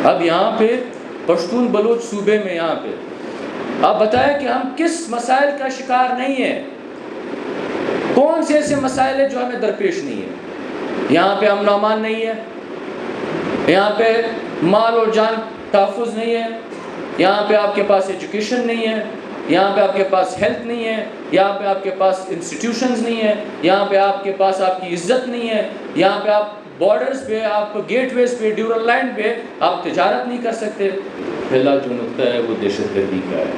اب یہاں پہ پشتون بلوچ صوبے میں یہاں پہ آپ بتائیں کہ ہم کس مسائل کا شکار نہیں ہیں؟ کون سے ایسے مسائل ہیں جو ہمیں درپیش نہیں ہیں؟ یہاں پہ امن و امان نہیں ہے، یہاں پہ مال اور جان تحفظ نہیں ہے، یہاں پہ آپ کے پاس ایجوکیشن نہیں ہے، یہاں پہ آپ کے پاس ہیلتھ نہیں ہے، یہاں پہ آپ کے پاس انسٹیٹیوشنز نہیں ہے، یہاں پہ آپ کے پاس آپ کی عزت نہیں ہے، یہاں پہ آپ بارڈرز پہ، آپ گیٹ ویز پہ، ڈیورل لائن پہ آپ تجارت نہیں کر سکتے۔ پہلا جو نقطہ ہے وہ دہشت گردی کا ہے۔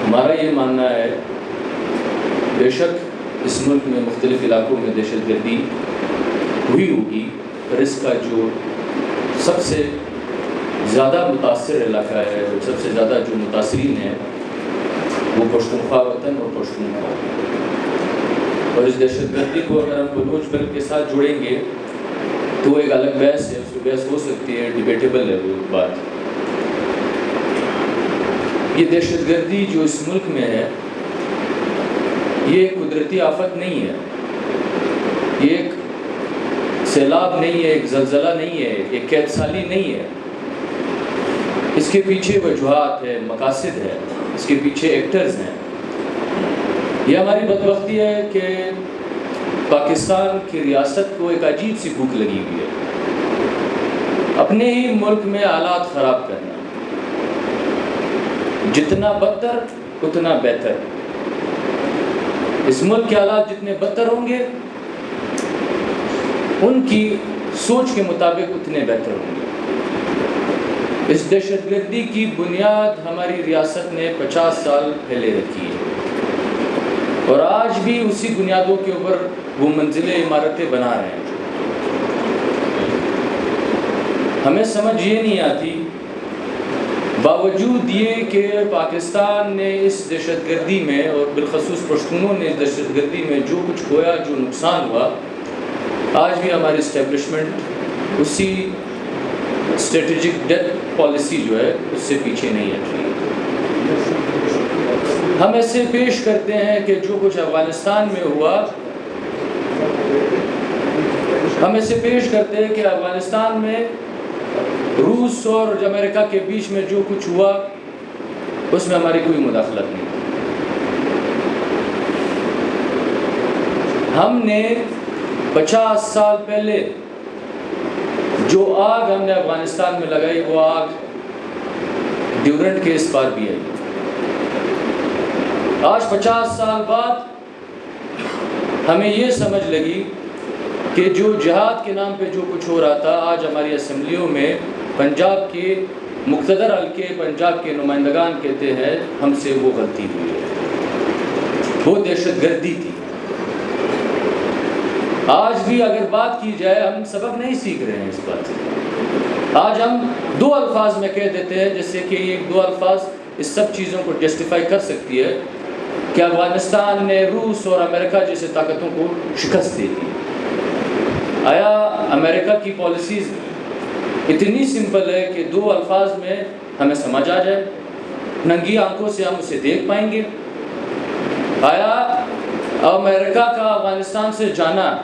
ہمارا یہ ماننا ہے بے شک اس ملک میں مختلف علاقوں میں دہشت گردی ہوئی ہوگی، پر اس کا جو سب سے زیادہ متاثر علاقہ ہے، سب سے زیادہ جو متاثرین ہیں وہ پشتونخوا وطن اور پشتونخوا، اور اس دہشت گردی کو اگر ہم بلوچ بیلٹ کے ساتھ جوڑیں گے تو وہ ایک الگ بحث ہے، اس کی بحث ہو سکتی ہے، ڈیبیٹیبل ہے وہ بات۔ یہ دہشت گردی جو اس ملک میں ہے یہ ایک قدرتی آفت نہیں ہے، یہ ایک سیلاب نہیں ہے، ایک زلزلہ نہیں ہے، ایک قحط سالی نہیں ہے۔ اس کے پیچھے وجوہات ہے، مقاصد ہے، اس کے پیچھے ایکٹرز ہیں۔ یہ ہماری بدبختی ہے کہ پاکستان کی ریاست کو ایک عجیب سی بھوک لگی ہوئی ہے، اپنے ہی ملک میں حالات خراب کرنا، جتنا بدتر اتنا بہتر۔ اس ملک کے حالات جتنے بدتر ہوں گے ان کی سوچ کے مطابق اتنے بہتر ہوں گے۔ اس دہشت گردی کی بنیاد ہماری ریاست نے 50 سال پہلے رکھی ہے، اور آج بھی اسی بنیادوں کے اوپر وہ منزلیں عمارتیں بنا رہے ہیں۔ ہمیں سمجھ یہ نہیں آتی، باوجود یہ کہ پاکستان نے اس دہشت گردی میں اور بالخصوص پشتونوں نے اس دہشت گردی میں جو کچھ کھویا، جو نقصان ہوا، آج بھی ہماری اسٹیبلشمنٹ اسی اسٹریٹجک ڈیتھ پالیسی جو ہے اس سے پیچھے نہیں ہٹ رہی۔ ہم ایسے پیش کرتے ہیں کہ جو کچھ افغانستان میں ہوا، ہم ایسے پیش کرتے ہیں کہ افغانستان میں روس اور امریکہ کے بیچ میں جو کچھ ہوا اس میں ہماری کوئی مداخلت نہیں۔ ہم نے 50 سال پہلے جو آگ ہم نے افغانستان میں لگائی وہ آگ ڈیورنٹ کے اس پار بھی آئی۔ آج 50 سال بعد ہمیں یہ سمجھ لگی کہ جو جہاد کے نام پہ جو کچھ ہو رہا تھا، آج ہماری اسمبلیوں میں پنجاب کے مقتدر حلقے، پنجاب کے نمائندگان کہتے ہیں ہم سے وہ غلطی ہوئی ہے، وہ دہشت گردی تھی۔ آج بھی اگر بات کی جائے ہم سبق نہیں سیکھ رہے ہیں اس بات سے۔ آج ہم 2 الفاظ میں کہہ دیتے ہیں، جیسے کہ یہ 2 الفاظ اس سب چیزوں کو جسٹیفائی کر سکتی ہے کہ افغانستان نے روس اور امریکہ جیسے طاقتوں کو شکست دے دی۔ آیا امریکہ کی پالیسیز اتنی سمپل ہے کہ 2 الفاظ میں ہمیں سمجھ آ جائے، ننگی آنکھوں سے ہم اسے دیکھ پائیں گے؟ آیا امریکہ کا افغانستان سے جانا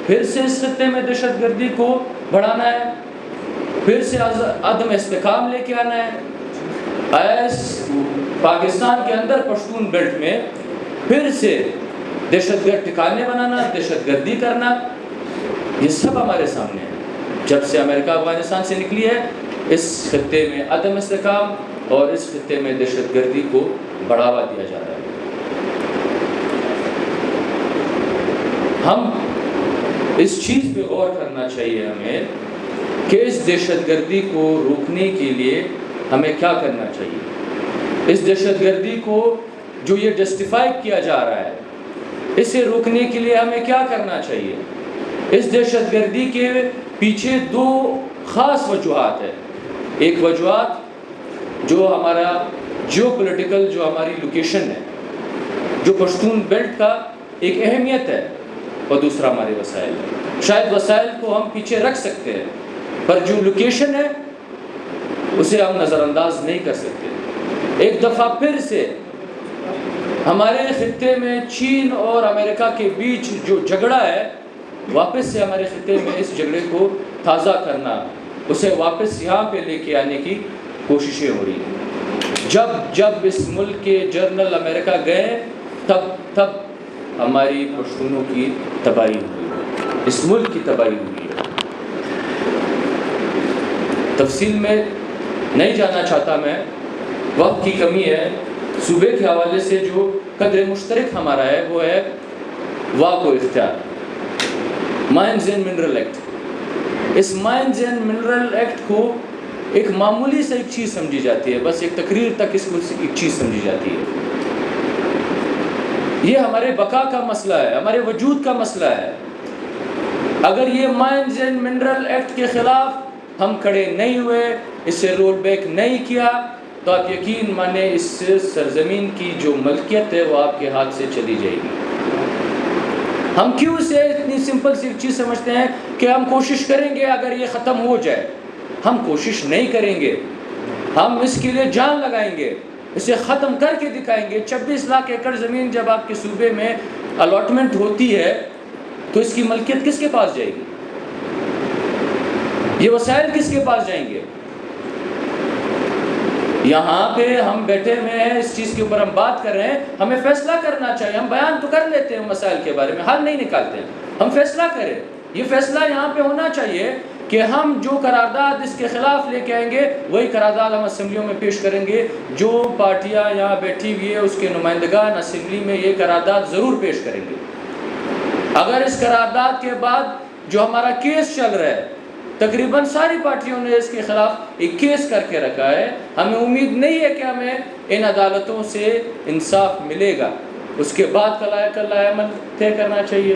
پھر سے اس خطے میں دہشت گردی کو بڑھانا ہے، پھر سے عدم استحکام لے کے آنا ہے؟ آیا اس پاکستان کے اندر پشتون بیلٹ میں پھر سے دہشت گرد ٹھکانے بنانا، دہشت گردی کرنا؟ یہ سب ہمارے سامنے ہے۔ جب سے امریکہ افغانستان سے نکلی ہے اس خطے میں عدم استحکام اور اس خطے میں دہشت گردی کو بڑھاوا دیا جا رہا ہے۔ ہم اس چیز پہ غور کرنا چاہیے ہمیں کہ اس دہشت گردی کو روکنے کے لیے ہمیں کیا کرنا چاہیے۔ اس دہشت گردی کو جو یہ جسٹیفائی کیا جا رہا ہے، اسے روکنے کے لیے ہمیں کیا کرنا چاہیے۔ اس دہشت گردی کے پیچھے 2 خاص وجوہات ہیں۔ ایک وجوہات جو ہمارا جیو پولیٹیکل، جو ہماری لوکیشن ہے، جو پشتون بیلٹ کا ایک اہمیت ہے، اور دوسرا ہمارے وسائل ہے۔ شاید وسائل کو ہم پیچھے رکھ سکتے ہیں، پر جو لوکیشن ہے اسے ہم نظر انداز نہیں کر سکتے۔ ایک دفعہ پھر سے ہمارے خطے میں چین اور امریکہ کے بیچ جو جھگڑا ہے، واپس سے ہمارے خطے میں اس جھگڑے کو تازہ کرنا، اسے واپس یہاں پہ لے کے آنے کی کوششیں ہو رہی ہیں۔ جب اس ملک کے جنرل امریکہ گئے تب ہماری پشتونوں کی تباہی ہوئی، اس ملک کی تباہی ہوئی ہے۔ تفصیل میں نہیں جانا چاہتا میں، وقت کی کمی ہے۔ صوبے کے حوالے سے جو قدر مشترک ہمارا ہے وہ ہے واک و اختیار، مائنز اینڈ منرل ایکٹ۔ اس مائنز اینڈ منرل ایکٹ کو ایک معمولی سے ایک چیز سمجھی جاتی ہے، بس ایک تقریر تک اس کو ایک چیز سمجھی جاتی ہے۔ یہ ہمارے بقا کا مسئلہ ہے، ہمارے وجود کا مسئلہ ہے۔ اگر یہ مائنز اینڈ منرل ایکٹ کے خلاف ہم کھڑے نہیں ہوئے، اس سے رول بیک نہیں کیا، تو آپ یقین مانیں اس سرزمین کی جو ملکیت ہے وہ آپ کے ہاتھ سے چلی جائے گی۔ ہم کیوں سے اتنی سمپل سی چیز سمجھتے ہیں کہ ہم کوشش کریں گے اگر یہ ختم ہو جائے۔ ہم کوشش نہیں کریں گے، ہم اس کے لیے جان لگائیں گے، اسے ختم کر کے دکھائیں گے۔ 26 لاکھ ایکڑ زمین جب آپ کے صوبے میں الاٹمنٹ ہوتی ہے تو اس کی ملکیت کس کے پاس جائے گی؟ یہ وسائل کس کے پاس جائیں گے؟ یہاں پہ ہم بیٹھے ہوئے ہیں، اس چیز کے اوپر ہم بات کر رہے ہیں، ہمیں فیصلہ کرنا چاہیے۔ ہم بیان تو کر لیتے ہیں مسائل کے بارے میں، حل نہیں نکالتے ہیں، ہم فیصلہ کریں۔ یہ فیصلہ یہاں پہ ہونا چاہیے کہ ہم جو قرارداد اس کے خلاف لے کے آئیں گے وہی قرارداد ہم اسمبلیوں میں پیش کریں گے۔ جو پارٹیاں یہاں بیٹھی ہوئی ہے اس کے نمائندگان اسمبلی میں یہ قرارداد ضرور پیش کریں گے۔ اگر اس قرارداد کے بعد جو ہمارا کیس چل رہا ہے، تقریباً ساری پارٹیوں نے اس کے خلاف ایک کیس کر کے رکھا ہے، ہمیں امید نہیں ہے کہ ہمیں ان عدالتوں سے انصاف ملے گا۔ اس کے بعد کا عمل طے کرنا چاہیے،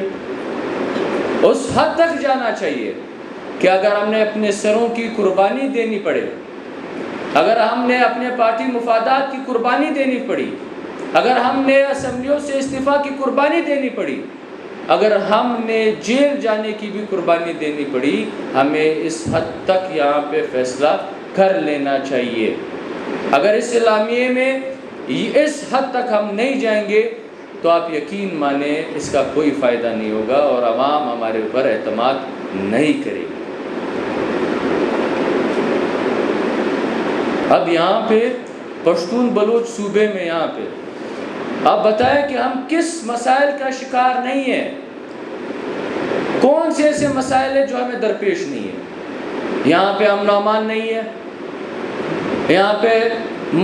اس حد تک جانا چاہیے کہ اگر ہم نے اپنے سروں کی قربانی دینی پڑے، اگر ہم نے اپنے پارٹی مفادات کی قربانی دینی پڑی، اگر ہم نے اسمبلیوں سے استعفیٰ کی قربانی دینی پڑی، اگر ہم نے جیل جانے کی بھی قربانی دینی پڑی، ہمیں اس حد تک یہاں پہ فیصلہ کر لینا چاہیے۔ اگر اس اعلامیے میں اس حد تک ہم نہیں جائیں گے تو آپ یقین مانیں اس کا کوئی فائدہ نہیں ہوگا اور عوام ہمارے اوپر اعتماد نہیں کرے گی۔ اب یہاں پہ پشتون بلوچ صوبے میں یہاں پہ آپ بتائیں کہ ہم کس مسائل کا شکار نہیں ہیں؟ کون سے ایسے مسائل ہیں جو ہمیں درپیش نہیں ہے؟ یہاں پہ امن و امان نہیں ہے، یہاں پہ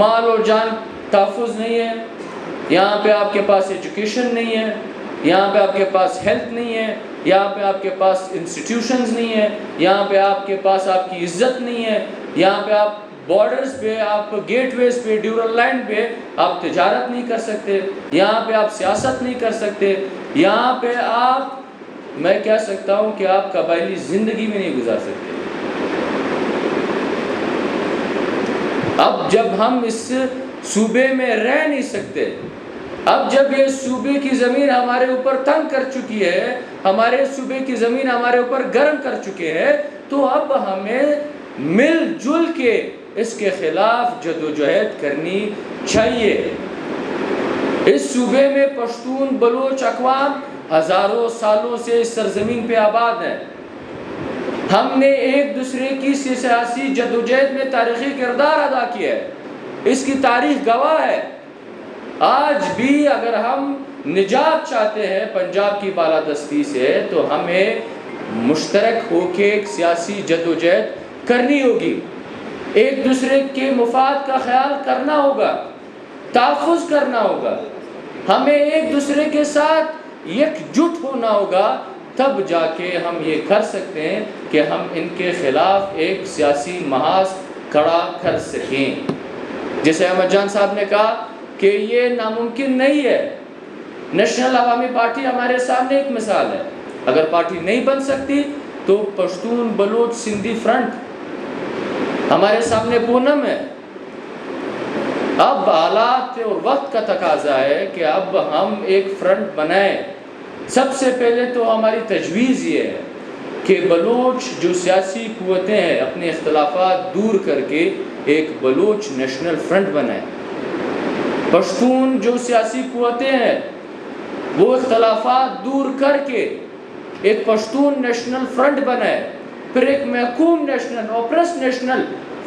مال اور جان تحفظ نہیں ہے، یہاں پہ آپ کے پاس ایجوکیشن نہیں ہے، یہاں پہ آپ کے پاس ہیلتھ نہیں ہے، یہاں پہ آپ کے پاس انسٹیٹیوشنز نہیں ہے، یہاں پہ آپ کے پاس آپ کی عزت نہیں ہے، یہاں پہ آپ بارڈرز پہ، آپ گیٹ ویز پہ، ڈیورل لائن پہ آپ تجارت نہیں کر سکتے، یہاں پہ آپ سیاست نہیں کر سکتے، یہاں پہ آپ، میں کہہ سکتا ہوں کہ آپ قبائلی زندگی میں نہیں گزار سکتے۔ اب جب ہم اس صوبے میں رہ نہیں سکتے، اب جب یہ صوبے کی زمین ہمارے اوپر تنگ کر چکی ہے، ہمارے صوبے کی زمین ہمارے اوپر گرم کر چکے ہیں، تو اب ہمیں مل جل کے اس کے خلاف جدوجہد کرنی چاہیے۔ اس صوبے میں پشتون بلوچ اقوام ہزاروں سالوں سے اس سرزمین پہ آباد ہیں۔ ہم نے ایک دوسرے کی سیاسی جدوجہد میں تاریخی کردار ادا کیا ہے، اس کی تاریخ گواہ ہے۔ آج بھی اگر ہم نجات چاہتے ہیں پنجاب کی بالادستی سے تو ہمیں مشترک ہو کے ایک سیاسی جدوجہد کرنی ہوگی، ایک دوسرے کے مفاد کا خیال کرنا ہوگا، تحفظ کرنا ہوگا، ہمیں ایک دوسرے کے ساتھ یکجٹ ہونا ہوگا، تب جا کے ہم یہ کر سکتے ہیں کہ ہم ان کے خلاف ایک سیاسی محاذ کھڑا کر سکیں۔ جیسے احمد جان صاحب نے کہا کہ یہ ناممکن نہیں ہے، نیشنل عوامی پارٹی ہمارے سامنے ایک مثال ہے، اگر پارٹی نہیں بن سکتی تو پشتون بلوچ سندھی فرنٹ ہمارے سامنے پونم ہے۔ اب حالات اور وقت کا تقاضا ہے کہ اب ہم ایک فرنٹ بنائیں۔ سب سے پہلے تو ہماری تجویز یہ ہے کہ بلوچ جو سیاسی قوتیں ہیں اپنے اختلافات دور کر کے ایک بلوچ نیشنل فرنٹ بنائیں۔ پشتون جو سیاسی قوتیں ہیں وہ اختلافات دور کر کے ایک پشتون نیشنل فرنٹ بنائے۔ پھر ایک محکوم نیشنل اوپریس نیشنل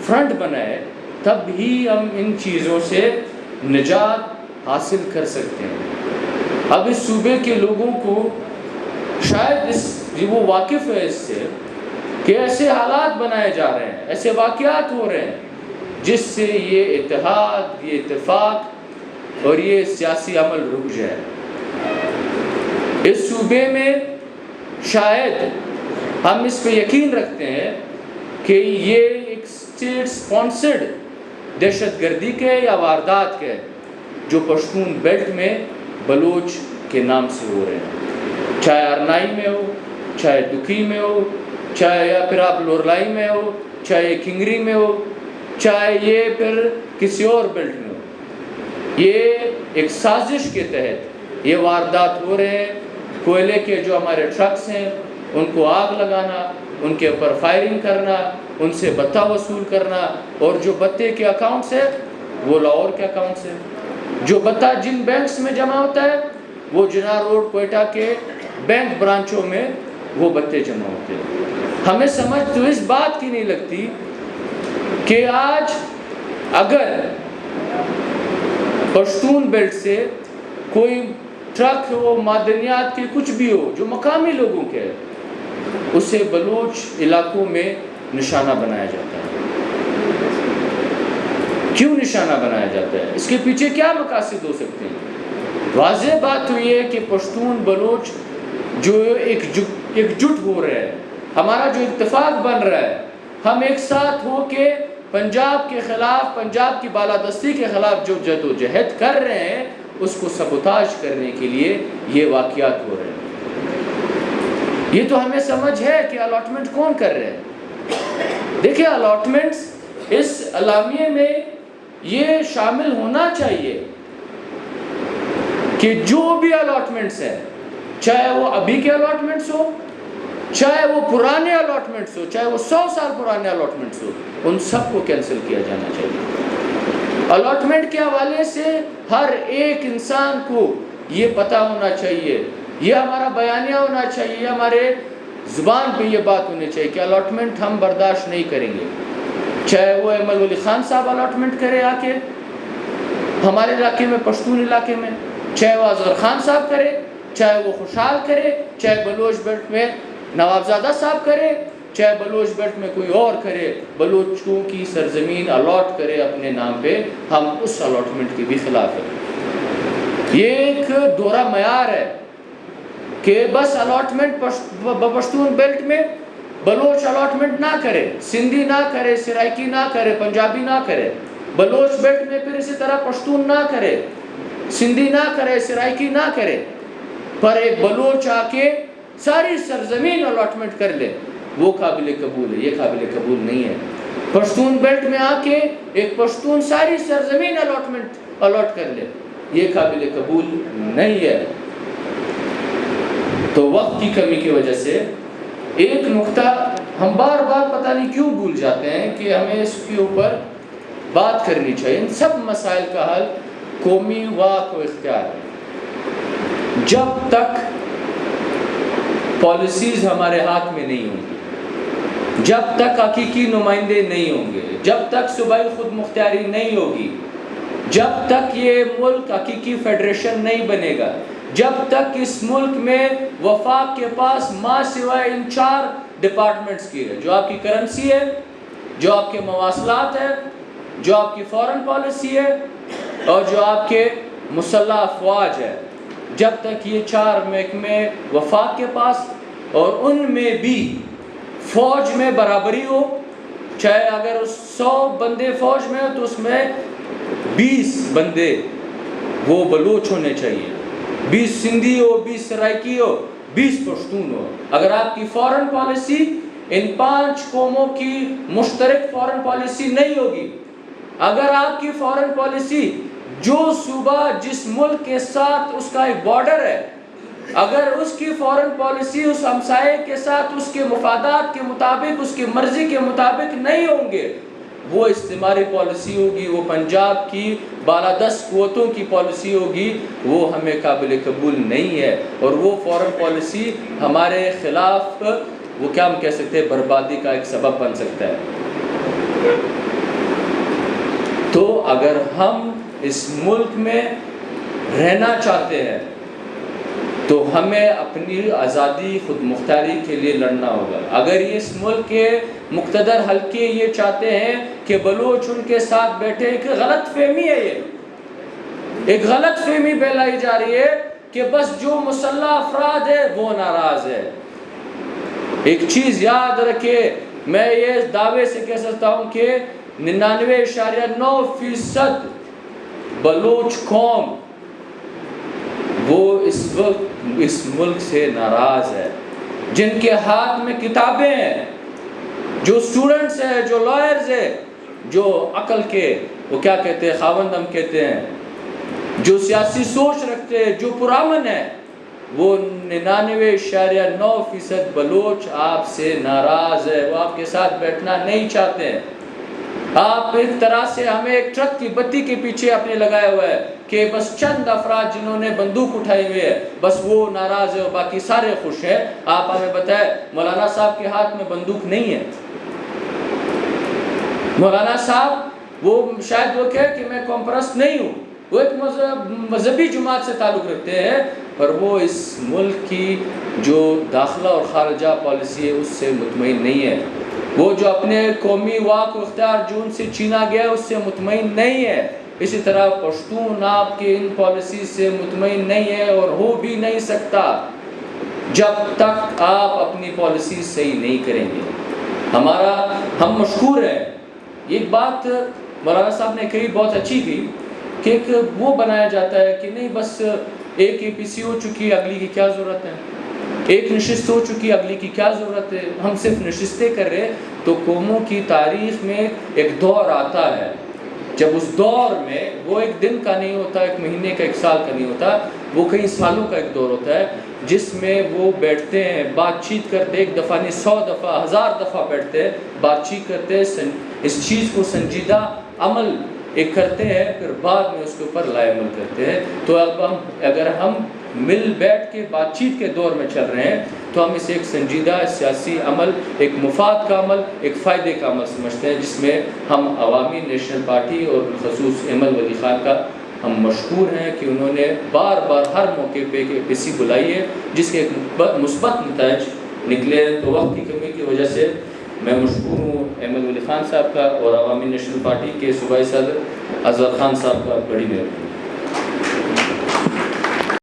فرنٹ بنائے، تب ہی ہم ان چیزوں سے نجات حاصل کر سکتے ہیں۔ اب اس صوبے کے لوگوں کو شاید وہ واقف ہے اس سے کہ ایسے حالات بنائے جا رہے ہیں، ایسے واقعات ہو رہے ہیں جس سے یہ اتحاد، یہ اتفاق اور یہ سیاسی عمل رک جائے۔ اس صوبے میں شاید ہم اس پہ یقین رکھتے ہیں کہ یہ ایک اسٹیٹ سپانسرڈ دہشت گردی کے یا واردات کے جو پشتون بیلٹ میں بلوچ کے نام سے ہو رہے ہیں، چاہے ارنائی میں ہو، چاہے دکھی میں ہو، چاہے یا پھر آپ لورلائی میں ہو، چاہے کنگری میں ہو، چاہے یہ پھر کسی اور بیلٹ میں ہو۔ یہ ایک سازش کے تحت یہ واردات ہو رہے ہیں۔ کوئلے کے جو ہمارے ٹرکس ہیں ان کو آگ لگانا، ان کے اوپر فائرنگ کرنا، ان سے بتہ وصول کرنا، اور جو بتے کے اکاؤنٹس ہیں وہ لاہور کے اکاؤنٹس ہیں۔ جو بتہ جن بینکس میں جمع ہوتا ہے وہ جناح روڈ کوئٹہ کے بینک برانچوں میں وہ بتے جمع ہوتے ہیں۔ ہمیں سمجھ تو اس بات کی نہیں لگتی کہ آج اگر پشتون بیلٹ سے کوئی ٹرک ہو، معدنیات کے کچھ بھی ہو جو مقامی لوگوں کے ہے، اسے بلوچ علاقوں میں نشانہ بنایا جاتا ہے۔ کیوں نشانہ بنایا جاتا ہے؟ اس کے پیچھے کیا مقاصد ہو سکتے ہیں؟ واضح بات تو یہ ہے کہ پشتون بلوچ جو ایک جٹ ہو رہے ہیں، ہمارا جو اتفاق بن رہا ہے، ہم ایک ساتھ ہو کے پنجاب کے خلاف، پنجاب کی بالادستی کے خلاف جو جد و جہد کر رہے ہیں، اس کو سبوتاژ کرنے کے لیے یہ واقعات ہو رہے ہیں۔ یہ تو ہمیں سمجھ ہے کہ الاٹمنٹ کون کر رہے ہیں۔ دیکھیں الاٹمنٹس اس اعلامیے میں یہ شامل ہونا چاہیے کہ جو بھی الاٹمنٹس ہیں، چاہے وہ ابھی کے الاٹمنٹس ہو، چاہے وہ پرانے الاٹمنٹس ہو، چاہے وہ 100 سال پرانے الاٹمنٹس ہو، ان سب کو کینسل کیا جانا چاہیے۔ الاٹمنٹ کے حوالے سے ہر ایک انسان کو یہ پتہ ہونا چاہیے، یہ ہمارا بیانیہ ہونا چاہیے، ہمارے زبان پہ یہ بات ہونی چاہیے کہ الاٹمنٹ ہم برداشت نہیں کریں گے۔ چاہے وہ احمد ولی خان صاحب الاٹمنٹ کرے آ کے ہمارے علاقے میں، پشتون علاقے میں، چاہے وہ اصغر خان صاحب کرے، چاہے وہ خوشحال کرے، چاہے بلوچ بیلٹ میں نوابزادہ صاحب کرے، چاہے بلوچ بیلٹ میں کوئی اور کرے، بلوچوں کی سرزمین الاٹ کرے اپنے نام پہ، ہم اس الاٹمنٹ کے بھی خلاف ہیں۔ یہ ایک دورہ معیار ہے کہ بس الاٹمنٹ پشتون بیلٹ میں بلوچ الاٹمنٹ نہ کرے، سندھی نہ کرے، سرائکی نہ کرے، پنجابی نہ کرے، بلوچ بیلٹ میں پھر اسی طرح پشتون نہ کرے، سندھی نہ کرے، سرائکی نہ کرے، پر ایک بلوچ آ کے ساری سرزمین الاٹمنٹ کر لے، وہ قابل قبول ہے۔ یہ قابل قبول نہیں ہے۔ پشتون بیلٹ میں آ کے ایک پشتون ساری سرزمین الاٹ کر لے، یہ قابل قبول نہیں ہے۔ تو وقت کی کمی کی وجہ سے ایک نقطہ ہم بار بار پتہ نہیں کیوں بھول جاتے ہیں کہ ہمیں اس کے اوپر بات کرنی چاہیے۔ ان سب مسائل کا حل قومی واک و اختیار ہے۔ جب تک پالیسیز ہمارے ہاتھ میں نہیں ہوں گی، جب تک حقیقی نمائندے نہیں ہوں گے، جب تک صوبائی خود مختاری نہیں ہوگی، جب تک یہ ملک حقیقی فیڈریشن نہیں بنے گا، جب تک اس ملک میں وفاق کے پاس ماں سوائے ان 4 ڈپارٹمنٹس کی ہے، جو آپ کی کرنسی ہے، جو آپ کے مواصلات ہے، جو آپ کی فورن پالیسی ہے، اور جو آپ کے مسلح افواج ہے، جب تک یہ 4 محکمے وفاق کے پاس اور ان میں بھی فوج میں برابری ہو، چاہے اگر 100 بندے فوج میں ہو تو اس میں 20 بندے وہ بلوچ ہونے چاہیے، 20 سندھی ہو، 20 سرائکی ہو، 20 پشتون ہو۔ اگر آپ کی فورن پالیسی ان 5 قوموں کی مشترک فورن پالیسی نہیں ہوگی، اگر آپ کی فورن پالیسی جو صوبہ جس ملک کے ساتھ اس کا ایک بارڈر ہے، اگر اس کی فورن پالیسی اس ہمسائے کے ساتھ اس کے مفادات کے مطابق، اس کی مرضی کے مطابق نہیں ہوں گے، وہ استعماری پالیسی ہوگی، وہ پنجاب کی بالادست قوتوں کی پالیسی ہوگی، وہ ہمیں قابل قبول نہیں ہے۔ اور وہ فورن پالیسی ہمارے خلاف وہ کیا ہم کہہ سکتے ہیں بربادی کا ایک سبب بن سکتا ہے۔ تو اگر ہم اس ملک میں رہنا چاہتے ہیں تو ہمیں اپنی آزادی خود مختاری کے لیے لڑنا ہوگا۔ اگر یہ اس ملک کے مقتدر حلقے یہ چاہتے ہیں کہ بلوچ ان کے ساتھ بیٹھے، ایک غلط فہمی ہے، یہ ایک غلط فہمی پھیلائی جا رہی ہے کہ بس جو مسلح افراد ہے وہ ناراض ہے۔ ایک چیز یاد رکھے، میں یہ دعوے سے کہہ سکتا ہوں کہ 99.9% بلوچ قوم وہ اس وقت اس ملک سے ناراض ہے، جن کے ہاتھ میں کتابیں ہیں، جو سٹوڈنٹس ہیں، جو لائرز ہیں، جو عقل کے وہ کیا کہتے ہیں خاوند ہم کہتے ہیں، جو سیاسی سوچ رکھتے ہیں، جو پرامن ہیں، وہ 99.9% بلوچ آپ سے ناراض ہے، وہ آپ کے ساتھ بیٹھنا نہیں چاہتے ہیں۔ آپ ایک طرح سے ہمیں ایک ٹرک کی بتی کے پیچھے اپنے لگایا ہوا ہے کہ بس چند افراد جنہوں نے بندوق اٹھائی ہوئی ہے بس وہ ناراض ہے اور باقی سارے خوش ہیں۔ آپ ہمیں بتائیں مولانا صاحب کے ہاتھ میں بندوق نہیں ہے۔ مولانا صاحب وہ شاید وہ کہے کہ میں قوم پرست نہیں ہوں، وہ ایک مذہبی جماعت سے تعلق رکھتے ہیں، پر وہ اس ملک کی جو داخلہ اور خارجہ پالیسی ہے اس سے مطمئن نہیں ہے۔ وہ جو اپنے قومی واک و اختیار جو ان سے چھینا گیا ہے اس سے مطمئن نہیں ہے۔ اسی طرح پشتون آپ کے ان پالیسی سے مطمئن نہیں ہے اور ہو بھی نہیں سکتا جب تک آپ اپنی پالیسی صحیح نہیں کریں گے۔ ہم مشکور ہیں، ایک بات مولانا صاحب نے کہی بہت اچھی کی کہ ایک وہ بنایا جاتا ہے کہ نہیں بس ایک اے پی سی ہو چکی، اگلی کی کیا ضرورت ہے، ایک نشست ہو چکی، اگلی کی کیا ضرورت ہے، ہم صرف نشستیں کر رہے۔ تو قوموں کی تاریخ میں ایک دور آتا ہے جب اس دور میں وہ ایک دن کا نہیں ہوتا، ایک مہینے کا، ایک سال کا نہیں ہوتا، وہ کئی سالوں کا ایک دور ہوتا ہے جس میں وہ بیٹھتے ہیں، بات چیت کرتے، ایک دفعہ نہیں 100 دفعہ 1000 دفعہ بیٹھتے ہیں، بات چیت کرتے ہیں، اس چیز کو سنجیدہ عمل ایک کرتے ہیں، پھر بعد میں اس کے اوپر لائے عمل کرتے ہیں۔ تو اب اگر ہم مل بیٹھ کے بات چیت کے دور میں چل رہے ہیں تو ہم اسے ایک سنجیدہ سیاسی عمل، ایک مفاد کا عمل، ایک فائدے کا عمل سمجھتے ہیں، جس میں ہم عوامی نیشنل پارٹی اور بالخصوص احمد ولی خان کا ہم مشکور ہیں کہ انہوں نے بار بار ہر موقع پہ ایک کسی بلائی ہے جس کے ایک مثبت نتائج نکلے ہیں۔ تو وقت کی کمی کی وجہ سے میں مشکور ہوں احمد ولی خان صاحب کا اور عوامی نیشنل پارٹی کے صوبائی صدر اظہر خان صاحب کا، بڑی مہربانی۔